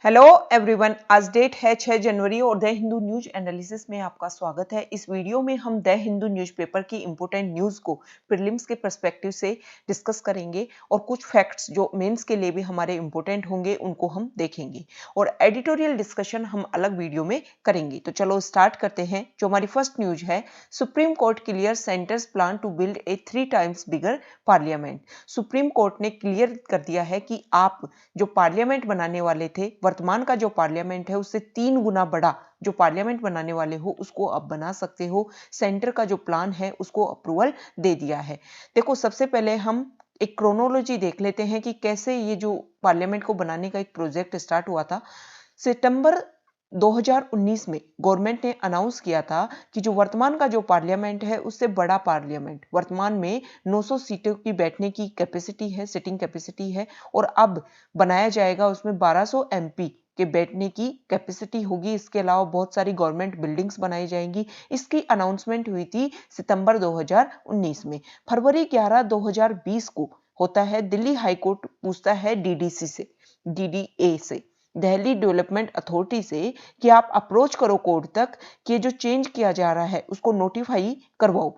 Hello everyone, आज date है 6 जनवरी और द हिंदू न्यूज एनालिसिस में आपका स्वागत है। इस वीडियो में हम द हिंदू न्यूज़पेपर की इंपॉर्टेंट न्यूज़ को प्रीलिम्स के पर्सपेक्टिव से डिस्कस करेंगे और कुछ फैक्ट्स जो मेंस के लिए भी हमारे इंपॉर्टेंट होंगे उनको हम देखेंगे और एडिटोरियल डिस्कशन हम अलग वीडियो में करेंगे। तो चलो स्टार्ट करते हैं। जो हमारी फर्स्ट न्यूज है, Supreme Court clear centre's plan to build a 3 times bigger parliament. Supreme Court ने क्लियर कर दिया है कि आप जो पार्लियामेंट बनाने वाले थे, वर्तमान का जो पार्लियामेंट है उससे 3 गुना बड़ा जो पार्लियामेंट बनाने वाले हो उसको अब बना सकते हो। सेंटर का जो प्लान है उसको अप्रूवल दे दिया है। देखो, सबसे पहले हम एक क्रोनोलॉजी देख लेते हैं कि कैसे ये जो पार्लियामेंट को बनाने का एक प्रोजेक्ट स्टार्ट हुआ था। सितंबर 2019 में गवर्नमेंट ने अनाउंस किया था कि जो वर्तमान का जो पार्लियामेंट है उससे बड़ा पार्लियामेंट, वर्तमान में 900 सीटों की बैठने की कैपेसिटी है, सिटिंग कैपेसिटी है, और अब बनाया जाएगा उसमें 1200 एमपी के बैठने की कैपेसिटी होगी। इसके अलावा बहुत सारी गवर्नमेंट बिल्डिंग्स बनाई जाएंगी। इसकी अनाउंसमेंट हुई थी सितंबर 2019 में। फरवरी 11 2020 को होता है, दिल्ली हाईकोर्ट पूछता है डीडीसी से, डीडीए से, दिल्ली डेवलपमेंट अथॉरिटी से, कि आप अप्रोच करो कोर्ट तक कि ये जो चेंज किया जा रहा है उसको नोटिफाई करवाओ।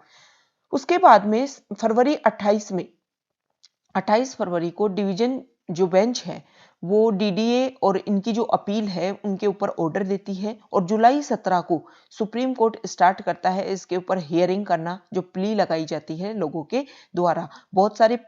उसके बाद में फरवरी 28 फरवरी को डिवीजन जो बेंच है वो डीडीए और इनकी जो अपील है उनके ऊपर ऑर्डर देती है और जुलाई 17 को सुप्रीम कोर्ट स्टार्ट करता है इसके ऊपर हियरिंग करना, जो प्ली लगाई जाती है लोगों के द्वारा। बहुत सारे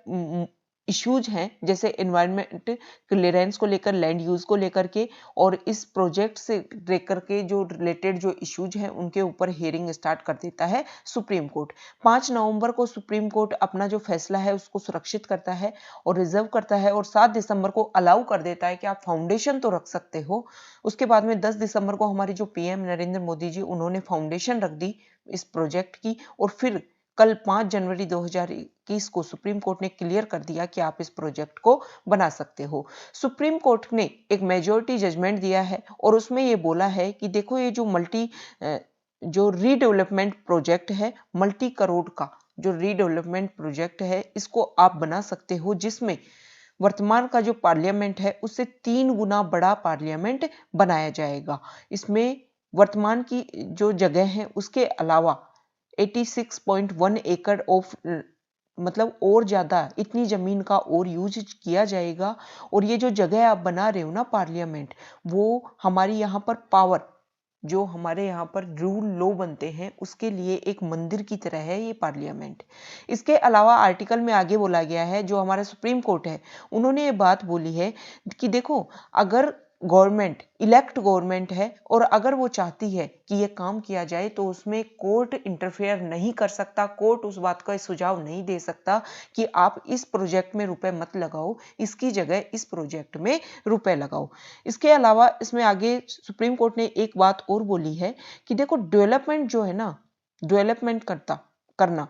इश्यूज हैं, जैसे एनवायरनमेंट क्लियरेंस को लेकर, लैंड यूज को लेकर के, और इस प्रोजेक्ट से लेकर के जो रिलेटेड जो इश्यूज हैं उनके ऊपर हियरिंग स्टार्ट कर देता है सुप्रीम कोर्ट। 5 नवंबर को सुप्रीम कोर्ट अपना जो फैसला है उसको सुरक्षित करता है और रिजर्व करता है और 7 दिसंबर को अलाउ कर देता है कि आप फाउंडेशन तो रख सकते हो। उसके बाद में 10 दिसंबर को हमारी जो पीएम नरेंद्र मोदी जी, उन्होंने फाउंडेशन रख दी इस प्रोजेक्ट की, और फिर कल 5 जनवरी 2021 को सुप्रीम कोर्ट ने क्लियर कर दिया कि आप इस प्रोजेक्ट को बना सकते हो। सुप्रीम कोर्ट ने एक मेजॉरिटी जजमेंट दिया है और उसमें ये बोला है कि देखो, ये जो रीडेवलपमेंट प्रोजेक्ट है, मल्टी करोड़ का जो रीडेवलपमेंट प्रोजेक्ट है, इसको आप बना सकते हो, जिसमें वर्तमान का जो पार्लियामेंट है उससे 3 गुना बड़ा पार्लियामेंट बनाया जाएगा। इसमें वर्तमान की जो जगह है उसके अलावा 86.1 एकड़ ऑफ, मतलब और ज्यादा इतनी जमीन का और यूज किया जाएगा। और ये जो जगह आप बना रहे हो ना पार्लियामेंट, वो हमारी यहाँ पर पावर, जो हमारे यहाँ पर रूल लॉ बनते हैं उसके लिए एक मंदिर की तरह है ये पार्लियामेंट। इसके अलावा आर्टिकल में आगे बोला गया है, जो हमारा सुप्रीम कोर्ट है उन्होंने ये बात बोली है कि देखो, अगर गवर्नमेंट इलेक्ट गवर्नमेंट है और अगर वो चाहती है कि ये काम किया जाए तो उसमें कोर्ट इंटरफेयर नहीं कर सकता, कोर्ट उस बात का सुझाव नहीं दे सकता कि आप इस प्रोजेक्ट में रुपए मत लगाओ, इसकी जगह इस प्रोजेक्ट में रुपए लगाओ। इसके अलावा इसमें आगे सुप्रीम कोर्ट ने एक बात और बोली है कि देखो, डेवलपमेंट जो है ना, डेवलपमेंट करना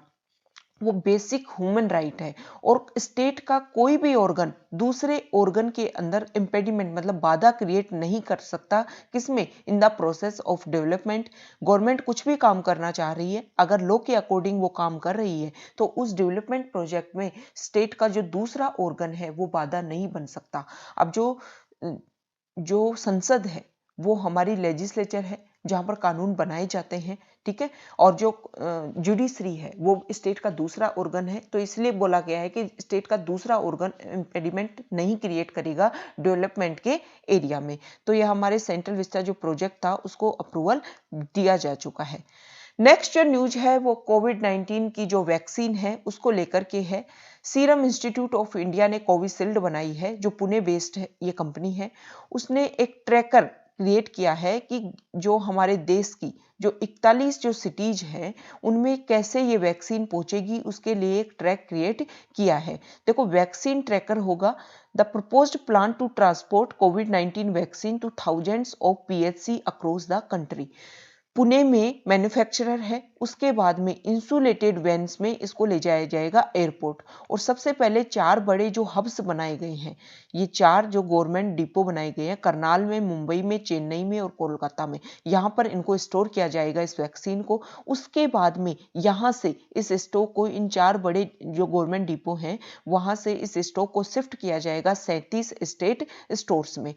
वो बेसिक ह्यूमन राइट है और स्टेट का कोई भी ऑर्गन दूसरे ऑर्गन के अंदर इम्पेडिमेंट, मतलब बाधा क्रिएट नहीं कर सकता। किसमें? In the process of development. Government कुछ भी काम करना चाह रही है, अगर लॉ के अकॉर्डिंग वो काम कर रही है तो उस डेवलपमेंट प्रोजेक्ट में स्टेट का जो दूसरा ऑर्गन है वो बाधा नहीं बन सकता। अब जो जो संसद है वो हमारी लेजिस्लेचर है जहां पर कानून बनाए जाते हैं, ठीक है, और जो जुडिशरी है वो स्टेट का दूसरा ऑर्गन है। तो इसलिए बोला गया है कि स्टेट का दूसरा ऑर्गन इम्पेडिमेंट नहीं क्रिएट करेगा डेवलपमेंट के एरिया में। तो यह हमारे सेंट्रल विस्टा जो प्रोजेक्ट था उसको अप्रूवल दिया जा चुका है। नेक्स्ट जो न्यूज है वो कोविड-19 की जो वैक्सीन है उसको लेकर के है। सीरम इंस्टीट्यूट ऑफ इंडिया ने कोविशील्ड बनाई है, जो पुणे बेस्ड है ये कंपनी है। उसने एक ट्रैकर क्रिएट किया है कि जो हमारे देश की जो 41 जो सिटीज हैं उनमें कैसे ये वैक्सीन पहुंचेगी, उसके लिए एक ट्रैक क्रिएट किया है। देखो, वैक्सीन ट्रैकर होगा। The proposed plan to transport COVID vaccine to thousands of PHC across the country. Pune में मैन्युफैक्चरर है, उसके बाद में इंसुलेटेड वैन्स में इसको ले जाया जाएगा एयरपोर्ट। और सबसे पहले 4 बड़े जो हब्स बनाए गए हैं, ये 4 जो गवर्नमेंट डिपो बनाए गए हैं, करनाल में, मुंबई में, चेन्नई में और कोलकाता में, यहाँ पर इनको स्टोर किया जाएगा इस वैक्सीन को। उसके बाद में यहाँ से इस स्टॉक को, इन 4 बड़े जो गवर्नमेंट डिपो हैं वहां से इस स्टॉक को शिफ्ट किया जाएगा 37 स्टेट स्टोर्स में।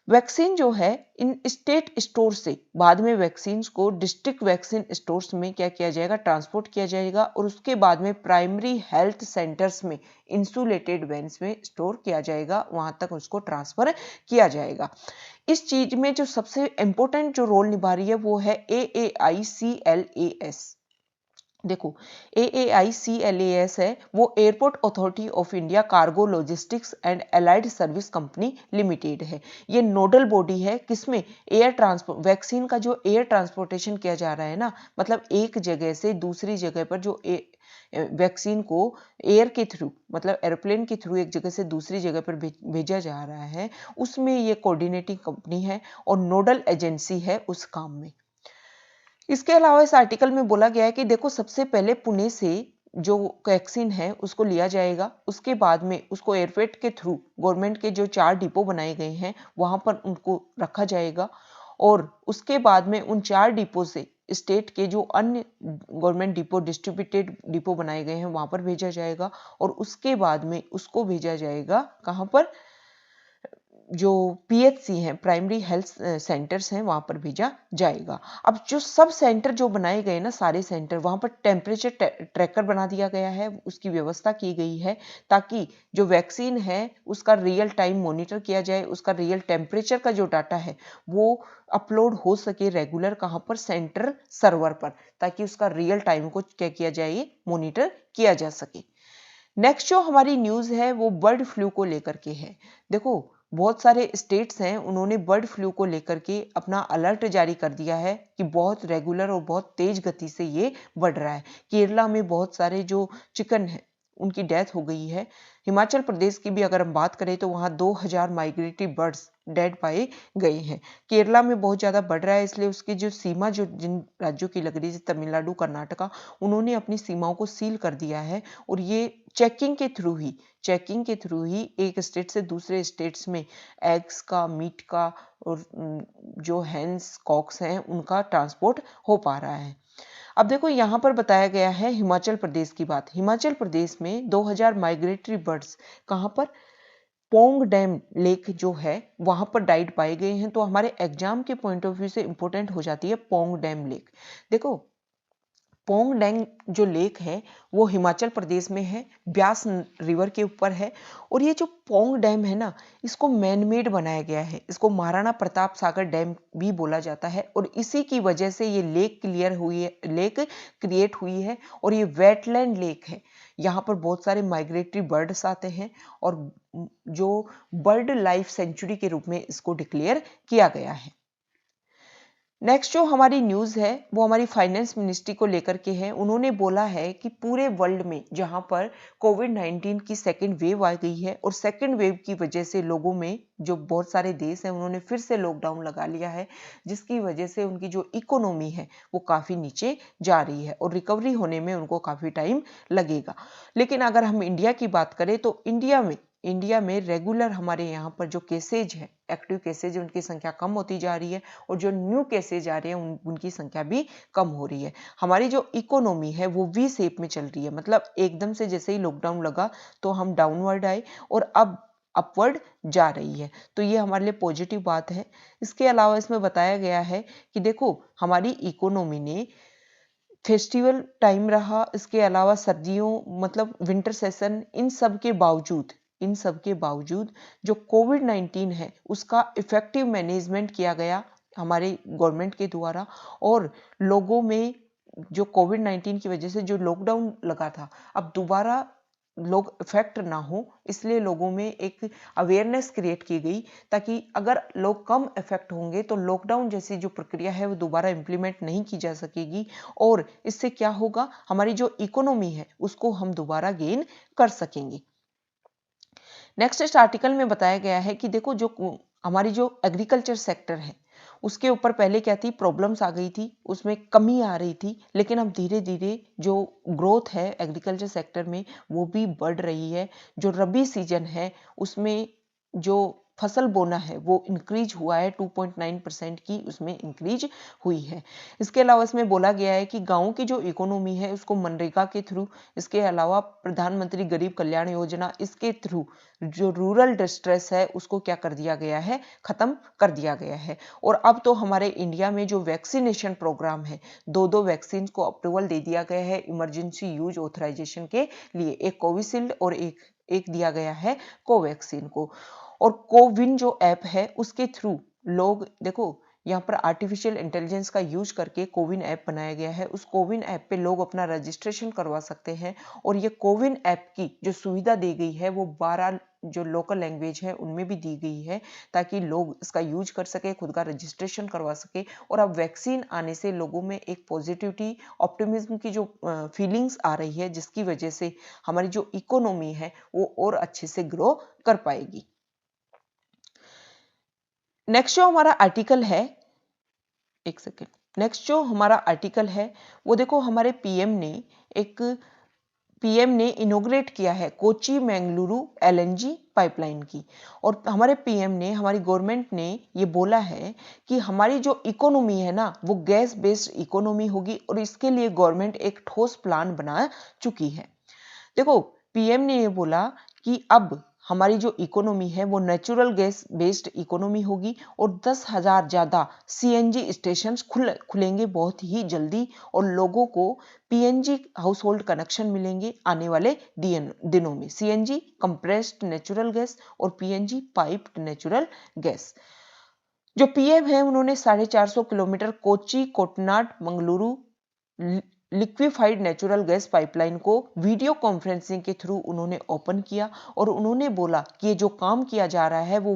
वैक्सीन जो है इन स्टेट स्टोर से बाद में वैक्सीन को डिस्ट्रिक्ट वैक्सीन स्टोर्स में क्या किया जाएगा, ट्रांसपोर्ट किया जाएगा और उसके बाद में प्राइमरी हेल्थ सेंटर्स में इंसुलेटेड वैन्स में स्टोर किया जाएगा, वहां तक उसको ट्रांसफर किया जाएगा। इस चीज में जो सबसे इंपॉर्टेंट जो रोल निभा रही है वो है AAICLAS। देखो AAICLAS है वो airport authority of India cargo logistics and allied service company limited है। ये नोडल बॉडी है किसमें, एयर ट्रांसपोर्ट, वैक्सीन का जो एयर ट्रांसपोर्टेशन किया जा रहा है ना, मतलब एक जगह से दूसरी जगह पर जो वैक्सीन को एयर के थ्रू, मतलब एरोप्लेन के थ्रू एक जगह से दूसरी जगह पर भेजा जा रहा है, उसमें ये कोऑर्डिनेटिंग कंपनी है और नोडल एजेंसी है उस काम में। इसके अलावा इस आर्टिकल में बोला गया है कि देखो सबसे पहले पुणे से जो वैक्सीन है उसको लिया जाएगा, उसके बाद में उसको एयरपेट के थ्रू गवर्नमेंट के जो 4 डिपो बनाए गए हैं वहां पर उनको रखा जाएगा और उसके बाद में उन 4 डिपो से स्टेट के जो अन्य गवर्नमेंट डिपो, डिस्ट्रीब्यूटेड डिपो बनाए गए हैं वहां पर भेजा जाएगा और उसके बाद में उसको भेजा जाएगा कहां पर, जो PHC हैं, प्राइमरी हेल्थ सेंटर्स हैं, वहां पर भेजा जाएगा। अब जो सब सेंटर जो बनाए गए ना, सारे सेंटर, वहां पर टेम्परेचर ट्रैकर बना दिया गया है, उसकी व्यवस्था की गई है ताकि जो वैक्सीन है उसका रियल टाइम मॉनिटर किया जाए, उसका रियल टेम्परेचर का जो डाटा है वो अपलोड हो सके रेगुलर, कहां पर, सेंटर सर्वर पर, ताकि उसका रियल टाइम को क्या किया जाए, मॉनिटर किया जा सके। नेक्स्ट जो हमारी न्यूज है वो बर्ड फ्लू को लेकर के है। देखो बहुत सारे स्टेट्स हैं, उन्होंने बर्ड फ्लू को लेकर के अपना अलर्ट जारी कर दिया है कि बहुत रेगुलर और बहुत तेज गति से ये बढ़ रहा है। केरला में बहुत सारे जो चिकन है उनकी डेथ हो गई है। हिमाचल प्रदेश की भी अगर हम बात करें तो वहां 2000 माइग्रेटरी बर्ड्स डेड पाए गए हैं। केरला में बहुत ज्यादा बढ़ रहा है, इसलिए उसकी जो सीमा जो जिन राज्यों की लग रही है, तमिलनाडु, कर्नाटका, उन्होंने अपनी सीमाओं को सील कर दिया है और ये चेकिंग के थ्रू ही एक स्टेट से दूसरे स्टेट्स में एग्स का, मीट का और जो हैंस, कॉक्स हैं उनका ट्रांसपोर्ट हो पा रहा है। अब देखो यहाँ पर बताया गया है हिमाचल प्रदेश की बात। हिमाचल प्रदेश में 2000 माइग्रेटरी बर्ड्स कहाँ पर, पोंग डैम लेक जो है वहां पर डाइड पाए गए हैं। तो हमारे एग्जाम के पॉइंट ऑफ व्यू से इंपॉर्टेंट हो जाती है पोंग डैम लेक। देखो पोंग डैम जो लेक है वो हिमाचल प्रदेश में है, ब्यास रिवर के ऊपर है और ये जो पोंग डैम है ना, इसको मैनमेड बनाया गया है, इसको महाराणा प्रताप सागर डैम भी बोला जाता है और इसी की वजह से ये लेक क्रिएट हुई है और ये वेटलैंड लेक है। यहाँ पर बहुत सारे माइग्रेटरी बर्ड्स आते हैं और जो बर्ड लाइफ सेंचुरी के रूप में इसको डिक्लेयर किया गया है। नेक्स्ट जो हमारी न्यूज है वो हमारी फाइनेंस मिनिस्ट्री को लेकर के है। उन्होंने बोला है कि पूरे वर्ल्ड में जहां पर कोविड-19 की सेकेंड वेव आ गई है और सेकेंड वेव की वजह से लोगों में, जो बहुत सारे देश हैं उन्होंने फिर से लॉकडाउन लगा लिया है, जिसकी वजह से उनकी जो इकोनॉमी है वो काफी नीचे जा रही है और रिकवरी होने में उनको काफी टाइम लगेगा। लेकिन अगर हम इंडिया की बात करें तो इंडिया में रेगुलर हमारे यहाँ पर जो केसेज है, एक्टिव केसेज, उनकी संख्या कम होती जा रही है और जो न्यू केसेज आ रहे हैं उनकी संख्या भी कम हो रही है। हमारी जो इकोनॉमी है वो वी शेप में चल रही है, मतलब एकदम से जैसे ही लॉकडाउन लगा तो हम डाउनवर्ड आए और अब अपवर्ड जा रही है, तो ये हमारे लिए पॉजिटिव बात है। इसके अलावा इसमें बताया गया है कि देखो हमारी इकोनॉमी ने फेस्टिवल टाइम रहा, इसके अलावा सर्दियों मतलब विंटर सेशन, इन सब के बावजूद जो कोविड-19 है उसका इफेक्टिव मैनेजमेंट किया गया हमारे गवर्नमेंट के द्वारा और लोगों में जो कोविड-19 की वजह से जो लॉकडाउन लगा था, अब दोबारा लोग इफेक्ट ना हो, इसलिए लोगों में एक अवेयरनेस क्रिएट की गई ताकि अगर लोग कम इफेक्ट होंगे तो लॉकडाउन जैसी जो प्रक्रिया है वो दोबारा इंप्लीमेंट नहीं की जा सकेगी और इससे क्या होगा, हमारी जो इकोनॉमी है उसको हम दोबारा गेन कर सकेंगे। नेक्स्ट इस आर्टिकल में बताया गया है कि देखो जो हमारी जो एग्रीकल्चर सेक्टर है उसके ऊपर पहले क्या थी, प्रॉब्लम्स आ गई थी, उसमें कमी आ रही थी, लेकिन अब धीरे धीरे जो ग्रोथ है एग्रीकल्चर सेक्टर में वो भी बढ़ रही है। जो रबी सीजन है उसमें जो फसल बोना है वो इंक्रीज हुआ है, 2.9% की उसमें इंक्रीज हुई है। इसके अलावा इसमें बोला गया है कि गाँव की जो इकोनॉमी है उसको मनरेगा के थ्रू, इसके अलावा प्रधानमंत्री गरीब कल्याण योजना, इसके थ्रू जो रूरल डिस्ट्रेस है उसको क्या कर दिया गया है, खत्म कर दिया गया है। और अब तो हमारे इंडिया में जो वैक्सीनेशन प्रोग्राम है, 2 वैक्सीन को अप्रूवल दे दिया गया है इमरजेंसी यूज ऑथराइजेशन के लिए, एक कोविशील्ड और एक दिया गया है कोवैक्सीन को। और कोविन जो ऐप है उसके थ्रू लोग देखो, यहाँ पर आर्टिफिशियल इंटेलिजेंस का यूज करके कोविन ऐप बनाया गया है। उस कोविन ऐप पे लोग अपना रजिस्ट्रेशन करवा सकते हैं और ये कोविन ऐप की जो सुविधा दी गई है वो 12 जो लोकल लैंग्वेज है उनमें भी दी गई है, ताकि लोग इसका यूज कर सके, खुद का रजिस्ट्रेशन करवा सके। और अब वैक्सीन आने से लोगों में एक पॉजिटिविटी, ऑप्टिमिज्म की जो फीलिंग्स आ रही है, जिसकी वजह से हमारी जो इकोनॉमी है वो और अच्छे से ग्रो कर पाएगी। नेक्स्ट जो हमारा आर्टिकल है, एक सेकेंड, नेक्स्ट जो हमारा आर्टिकल है वो देखो, हमारे पीएम ने इनोग्रेट किया है कोची मैंगलुरु एलएनजी पाइपलाइन की। और हमारे पीएम ने, हमारी गवर्नमेंट ने ये बोला है कि हमारी जो इकोनॉमी है ना वो गैस बेस्ड इकोनॉमी होगी, और इसके लिए गवर्नमेंट एक ठोस प्लान बना चुकी है। देखो, पीएम ने ये बोला कि अब हमारी जो इकोनॉमी है वो नेचुरल गैस बेस्ड इकोनॉमी होगी और 10,000 ज्यादा सीएनजी स्टेशन खुलेंगे बहुत ही जल्दी, और लोगों को पीएनजी हाउस होल्ड कनेक्शन मिलेंगे आने वाले दिनों में। सीएनजी कंप्रेस्ड नेचुरल गैस और पीएनजी पाइप्ड नेचुरल गैस। जो पीएम है उन्होंने 450 kilometre Kochi Kootanad Mangaluru liquefied natural gas pipeline को वीडियो कॉन्फ्रेंसिंग के थ्रू उन्होंने ओपन किया, और उन्होंने बोला कि ये जो काम किया जा रहा है वो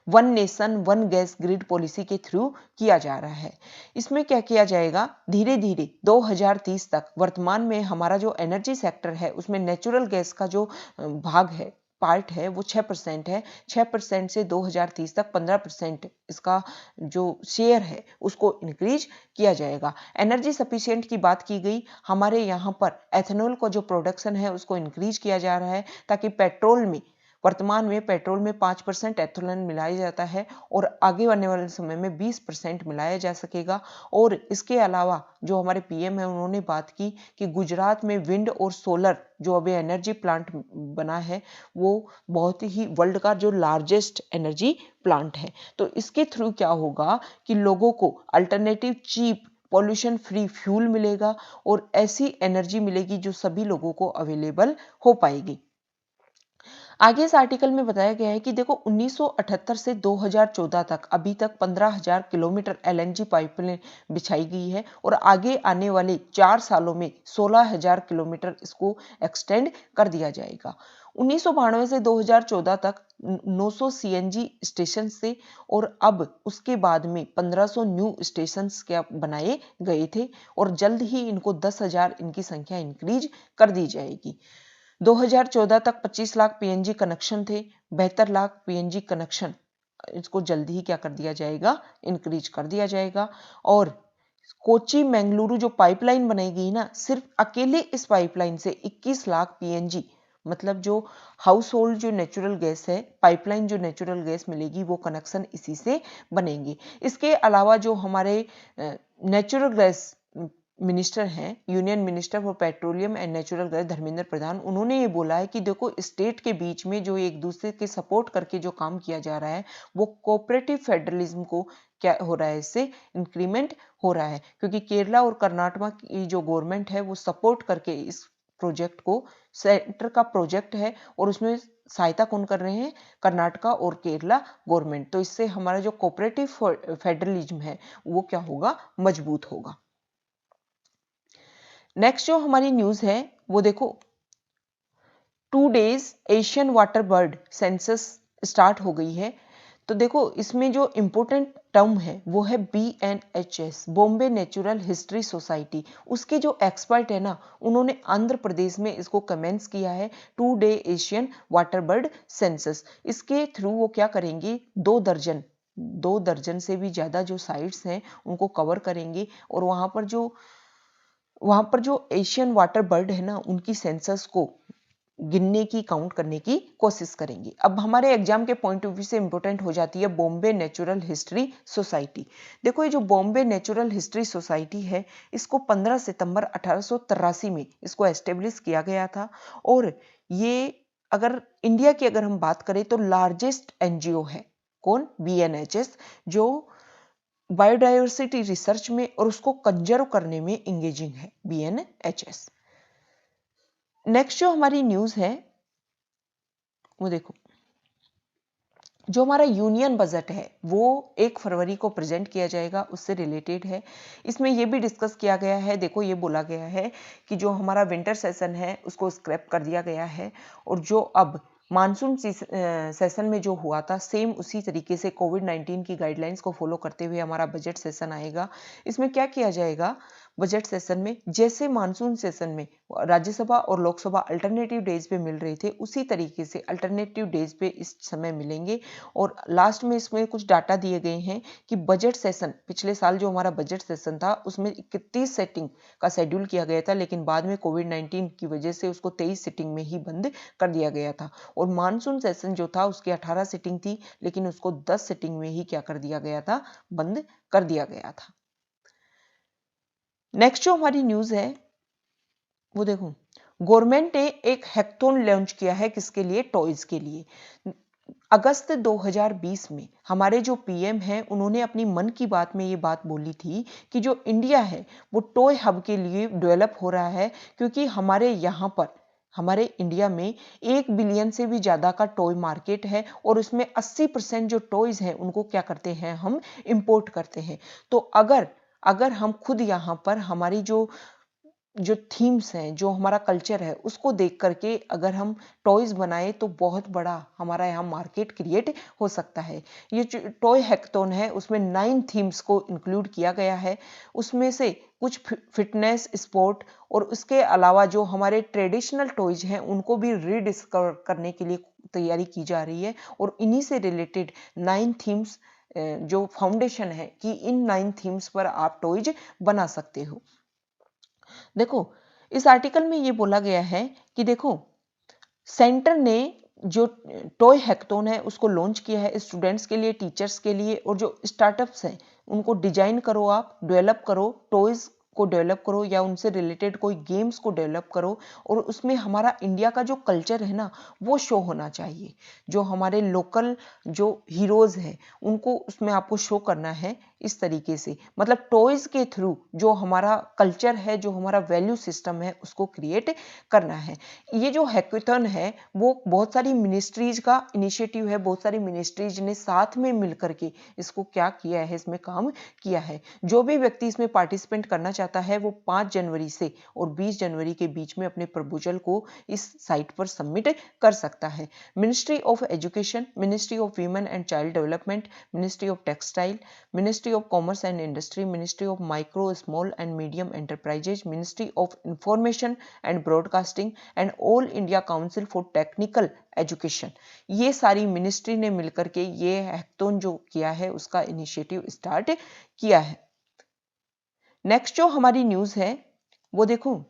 one nation one gas grid policy के थ्रू किया जा रहा है। इसमें क्या किया जाएगा, धीरे धीरे 2030 तक वर्तमान में हमारा जो एनर्जी सेक्टर है उसमें नेचुरल गैस का जो भाग है, पार्ट है, वो 6% है। 6% से 2030 तक 15% इसका जो शेयर है उसको इंक्रीज किया जाएगा। एनर्जी सफिशिएंट की बात की गई, हमारे यहाँ पर एथेनॉल का जो प्रोडक्शन है उसको इंक्रीज किया जा रहा है, ताकि वर्तमान में पेट्रोल में 5% एथेनॉल मिलाया जाता है और आगे आने वाले समय में 20% मिलाया जा सकेगा। और इसके अलावा जो हमारे पीएम है उन्होंने बात की कि गुजरात में विंड और सोलर जो अभी एनर्जी प्लांट बना है वो बहुत ही वर्ल्ड का जो लार्जेस्ट एनर्जी प्लांट है। तो इसके थ्रू क्या होगा कि लोगों को alternative cheap pollution free fuel मिलेगा और ऐसी एनर्जी मिलेगी जो सभी लोगों को अवेलेबल हो पाएगी। आगे इस आर्टिकल में बताया गया है कि देखो, 1978 से 2014 तक अभी तक 15,000 किलोमीटर एलएनजी पाइपलाइन बिछाई गई है और आगे आने वाले 4 सालों में 16,000 किलोमीटर इसको एक्सटेंड कर दिया जाएगा। 1992 से 2014 तक 900 सीएनजी स्टेशन से, और अब उसके बाद में 1500 न्यू स्टेशन क्या बनाए गए थे, और जल्द ही इनको 10,000 इनकी संख्या इंक्रीज कर दी जाएगी। 2014 तक 25 लाख पीएनजी कनेक्शन थे, 72 लाख पीएनजी कनेक्शन इसको जल्दी ही क्या कर दिया जाएगा, इंक्रीज कर दिया जाएगा। और कोची मैंगलुरु जो पाइपलाइन बनाई ना, सिर्फ अकेले इस पाइपलाइन से 21 लाख पीएनजी, मतलब जो हाउस होल्ड जो नेचुरल गैस है, पाइपलाइन जो नेचुरल गैस मिलेगी वो कनेक्शन इसी से बनेंगे। इसके अलावा जो हमारे नेचुरल गैस मिनिस्टर हैं, union minister for petroleum and natural gas Dharmendra Pradhan, उन्होंने ये बोला है कि देखो, स्टेट के बीच में जो एक दूसरे के सपोर्ट करके जो काम किया जा रहा है वो कोऑपरेटिव फेडरलिज्म को क्या हो रहा है, इससे इंक्रीमेंट हो रहा है, क्योंकि केरला और कर्नाटक की जो गवर्नमेंट है वो सपोर्ट करके इस प्रोजेक्ट को, सेंटर का प्रोजेक्ट है और उसमें सहायता कौन कर रहे हैं, कर्नाटका और केरला गवर्नमेंट। तो इससे हमारा जो कोऑपरेटिव फेडरलिज्म है वो क्या होगा, मजबूत होगा। नेक्स्ट जो हमारी न्यूज है वो देखो, 2 days Asian water bird census start हो गई है। तो देखो, इसमें जो इंपॉर्टेंट टर्म है वो है BNHS, Bombay natural history society. उसके जो एक्सपर्ट है ना, उन्होंने आंध्र प्रदेश में इसको कमेंट्स किया है 2 day Asian water bird census. इसके थ्रू वो क्या करेंगे, 2 दर्जन से भी ज्यादा जो साइट्स हैं उनको कवर करेंगे, और वहां पर जो एशियन वाटर बर्ड है ना, उनकी सेंसस को गिनने की, काउंट करने की कोशिश करेंगे। अब हमारे एग्जाम के पॉइंट ऑफ व्यू से इंपॉर्टेंट हो जाती है बॉम्बे नेचुरल हिस्ट्री सोसाइटी। देखो ये जो बॉम्बे नेचुरल हिस्ट्री सोसाइटी है, इसको 15 सितंबर 1883 में इसको एस्टेब्लिश किया गया था। और ये अगर इंडिया की अगर हम बात करें तो लार्जेस्ट एनजीओ है। कौन? BNHS, जो बायोडायवर्सिटी रिसर्च में और उसको कंजर्व करने में इंगेजिंग है, BNHS। नेक्स्ट जो हमारी न्यूज है वो देखो, जो हमारा यूनियन बजट है वो 1 फरवरी को प्रेजेंट किया जाएगा, उससे रिलेटेड है। इसमें ये भी डिस्कस किया गया है, देखो ये बोला गया है कि जो हमारा विंटर सेशन है उसको स्क्रैप कर दिया गया है, और जो अब मानसून सेशन में जो हुआ था सेम उसी तरीके से कोविड-19 की गाइडलाइंस को फॉलो करते हुए हमारा बजट सेशन आएगा। इसमें क्या किया जाएगा बजट सेशन में, जैसे मानसून सेशन में राज्यसभा और लोकसभा अल्टरनेटिव डेज पे मिल रहे थे, उसी तरीके से अल्टरनेटिव डेज पे इस समय मिलेंगे। और लास्ट में इसमें कुछ डाटा दिए गए हैं कि बजट सेशन, पिछले साल जो हमारा बजट सेशन था उसमें 31 सेटिंग का शेड्यूल किया गया था, लेकिन बाद में कोविड-19 की वजह से उसको 23 सिटिंग में ही बंद कर दिया गया था। और मानसून सेशन जो था उसकी 18 सिटिंग थी, लेकिन उसको 10 सिटिंग में ही क्या कर दिया गया था, बंद कर दिया गया था। नेक्स्ट जो हमारी न्यूज है वो देखो, गवर्नमेंट ने एक हैकाथॉन लॉन्च किया है, किसके लिए? टॉयज के लिए। अगस्त 2020 में हमारे जो पीएम हैं उन्होंने अपनी मन की बात में ये बात बोली थी कि जो इंडिया है वो टॉय हब के लिए डेवलप हो रहा है, क्योंकि हमारे यहाँ पर, हमारे इंडिया में 1 बिलियन से भी ज्यादा का टॉय मार्केट है, और उसमें 80% जो टॉयज हैं उनको क्या करते हैं, हम इंपोर्ट करते हैं। तो अगर हम खुद यहाँ पर हमारी जो थीम्स हैं, जो हमारा कल्चर है, उसको देख करके अगर हम टॉयज बनाए तो बहुत बड़ा हमारा यहाँ मार्केट क्रिएट हो सकता है। ये जो टॉय हैकाथॉन है उसमें 9 थीम्स को इंक्लूड किया गया है, उसमें से कुछ फिटनेस, स्पोर्ट और उसके अलावा जो हमारे ट्रेडिशनल टॉयज हैं उनको भी रीडिस्कवर करने के लिए तैयारी की जा रही है। और इन्हीं से रिलेटेड 9 थीम्स जो फाउंडेशन है कि इन 9 थीम्स पर आप टॉयज बना सकते हो। देखो इस आर्टिकल में ये बोला गया है कि देखो सेंटर ने जो टॉय हैकाथॉन है उसको लॉन्च किया है स्टूडेंट्स के लिए, टीचर्स के लिए, और जो स्टार्टअप्स हैं उनको डिजाइन करो, आप डेवलप करो, टॉयज को डेवलप करो या उनसे रिलेटेड कोई गेम्स को डेवलप करो, और उसमें हमारा इंडिया का जो कल्चर है ना वो शो होना चाहिए। जो हमारे लोकल जो हीरोज हैं उनको उसमें आपको शो करना है इस तरीके से, मतलब टॉयज के थ्रू जो हमारा कल्चर है, जो हमारा वैल्यू सिस्टम है उसको क्रिएट करना है। ये जो हैकाथॉन है वो बहुत सारी मिनिस्ट्रीज का इनिशिएटिव है, बहुत सारी मिनिस्ट्रीज ने साथ में मिलकर के इसको क्या किया है, इसमें काम किया है। जो भी व्यक्ति इसमें पार्टिसिपेट करना चाहता है वो 5 जनवरी से और 20 जनवरी के बीच में अपने प्रपोजल को इस साइट पर सबमिट कर सकता है। Ministry of education, ministry of women and child development, ministry of textile, ministry of commerce and industry, ministry of micro, small and medium enterprises, ministry of information and broadcasting and all India council for technical education, ये सारी ministry ने मिलकर के ये hackathon जो किया है उसका इनिशिएटिव स्टार्ट किया है। नेक्स्ट जो हमारी न्यूज है वो देखो,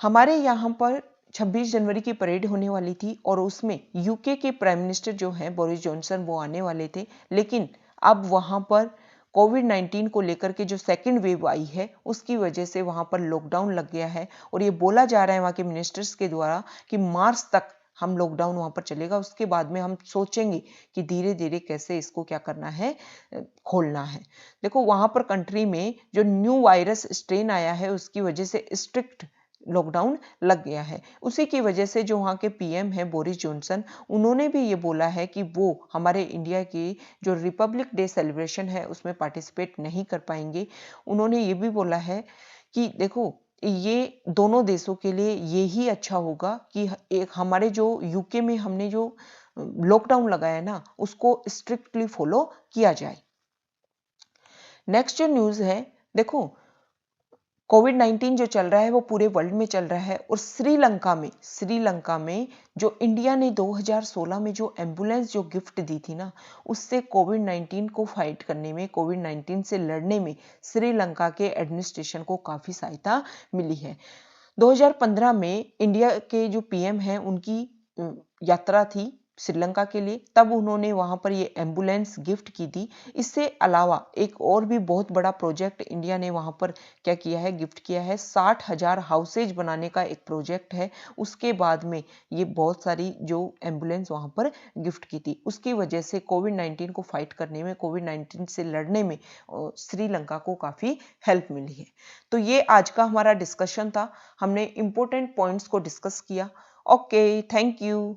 हमारे यहाँ पर 26 जनवरी की परेड होने वाली थी और उसमें यूके के प्राइम मिनिस्टर जो हैं बोरिस जॉनसन वो आने वाले थे, लेकिन अब वहां पर कोविड-19 को लेकर के जो सेकंड वेव आई है उसकी वजह से वहां पर लॉकडाउन लग गया है, और ये बोला जा रहा है वहां के मिनिस्टर्स के द्वारा कि मार्च तक हम लॉकडाउन वहां पर चलेगा, उसके बाद में हम सोचेंगे कि धीरे धीरे कैसे इसको क्या करना है, खोलना है। देखो वहां पर कंट्री में जो न्यू वायरस स्ट्रेन आया है उसकी वजह से स्ट्रिक्ट लॉकडाउन लग गया है। उसी की वजह से जो वहाँ के पीएम हैं बोरिस जॉनसन, उन्होंने भी ये बोला है कि वो हमारे इंडिया की जो रिपब्लिक डे सेलिब्रेशन है उसमें पार्टिसिपेट नहीं कर पाएंगे। उन्होंने ये भी बोला है कि देखो ये दोनों देशों के लिए ये ही अच्छा होगा कि एक हमारे जो यूके में हमने जो लॉकडाउन लगाया ना उसको स्ट्रिक्टली फॉलो किया जाए। नेक्स्ट जो न्यूज है देखो, कोविड-19 जो चल रहा है वो पूरे वर्ल्ड में चल रहा है, और श्रीलंका में जो इंडिया ने 2016 में जो एम्बुलेंस जो गिफ्ट दी थी ना, उससे कोविड-19 को फाइट करने में, कोविड-19 से लड़ने में श्रीलंका के एडमिनिस्ट्रेशन को काफी सहायता मिली है। 2015 में इंडिया के जो पीएम हैं उनकी यात्रा थी श्रीलंका के लिए, तब उन्होंने वहां पर ये एम्बुलेंस गिफ्ट की थी। इससे अलावा एक और भी बहुत बड़ा प्रोजेक्ट इंडिया ने वहां पर क्या किया है, गिफ्ट किया है। 60,000 हाउसेज बनाने का एक प्रोजेक्ट है। उसके बाद में ये बहुत सारी जो एम्बुलेंस वहां पर गिफ्ट की थी, उसकी वजह से कोविड-19 को फाइट करने में, कोविड-19 से लड़ने में श्रीलंका को काफी हेल्प मिली है। तो ये आज का हमारा डिस्कशन था। हमने इंपॉर्टेंट पॉइंट्स को डिस्कस किया। Okay, thank you.